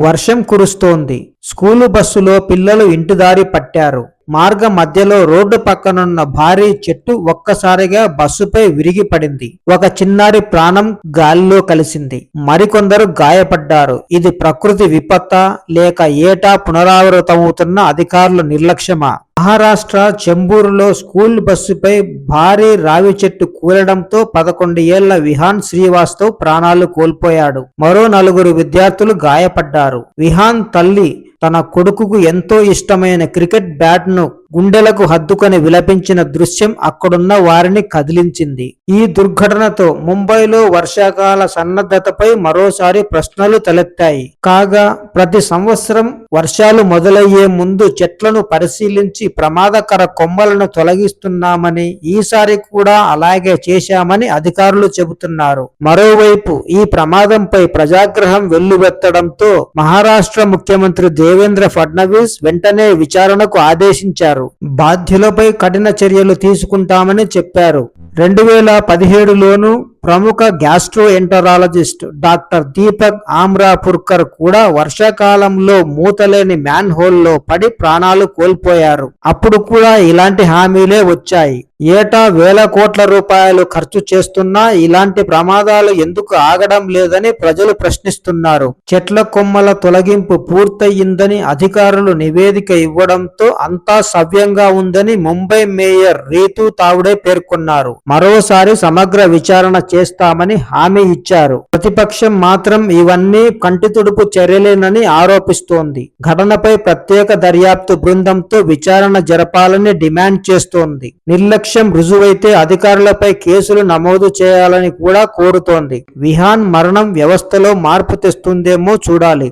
వర్షం కురుస్తోంది. స్కూలు బస్సులో పిల్లలు ఇంటిదారి పట్టారు. మార్గ మధ్యలో రోడ్డు పక్కనున్న భారీ చెట్టు ఒక్కసారిగా బస్సుపై విరిగి పడింది. ఒక చిన్నారి ప్రాణం గాలిలో కలిసింది. మరికొందరు గాయపడ్డారు. ఇది ప్రకృతి విపత్తా లేక ఏటా పునరావృతమవుతున్న అధికారుల నిర్లక్ష్యమా? మహారాష్ట్ర చెంబూరులో స్కూల్ బస్సుపై భారీ రావి చెట్టు కూలడంతో 11 ఏళ్ల విహాన్ శ్రీవాస్తవ్ ప్రాణాలు కోల్పోయాడు. మరో 4 విద్యార్థులు గాయపడ్డారు. విహాన్ తల్లి తన కొడుకుకు ఎంతో ఇష్టమైన క్రికెట్ బ్యాట్ను గుండెలకు హద్దుకొని విలపించిన దృశ్యం అక్కడున్న వారిని కదిలించింది. ఈ దుర్ఘటనతో ముంబైలో వర్షాకాల సన్నద్ధతపై మరోసారి ప్రశ్నలు తలెత్తాయి. కాగా ప్రతి సంవత్సరం వర్షాలు మొదలయ్యే ముందు చెట్లను పరిశీలించి ప్రమాదకర కొమ్మలను తొలగిస్తున్నామని, ఈసారి కూడా అలాగే చేశామని అధికారులు చెబుతున్నారు. మరోవైపు ఈ ప్రమాదంపై ప్రజాగ్రహం వెల్లువెత్తడంతో మహారాష్ట్ర ముఖ్యమంత్రి దేవేంద్ర ఫడ్నవీస్ వెంటనే విచారణకు ఆదేశించారు. బాధ్యులపై కఠిన చర్యలు తీసుకుంటామని చెప్పారు. 2017లోనూ ప్రముఖ గ్యాస్ట్రోఎంటరాలజిస్ట్ డాక్టర్ దీపక్ ఆమ్రాపూర్కర్ కూడా వర్షాకాలంలో మూతలేని మ్యాన్ హోల్లో పడి ప్రాణాలు కోల్పోయారు. అప్పుడు కూడా ఇలాంటి హామీలే వచ్చాయి. ఏటా వేల కోట్ల రూపాయలు ఖర్చు చేస్తున్నా ఇలాంటి ప్రమాదాలు ఎందుకు ఆగడం లేదని ప్రజలు ప్రశ్నిస్తున్నారు. చెట్ల కొమ్మల తొలగింపు పూర్తయిందని అధికారులు నివేదిక ఇవ్వడంతో అంతా సవ్యంగా ఉందని ముంబై మేయర్ రీతూ తావ్డే పేర్కొన్నారు. మరోసారి సమగ్ర విచారణ చేస్తామని హామీ ఇచ్చారు. ప్రతిపక్షం మాత్రం ఇవన్నీ కంటితుడుపు చర్యలేనని ఆరోపిస్తోంది. ఘటనపై ప్రత్యేక దర్యాప్తు బృందంతో విచారణ జరపాలని డిమాండ్ చేస్తోంది. నిర్లక్ష్యం రుజువైతే అధికారులపై కేసులు నమోదు చేయాలని కూడా కోరుతోంది. విహాన్ మరణం వ్యవస్థలో మార్పు తెస్తుందేమో చూడాలి.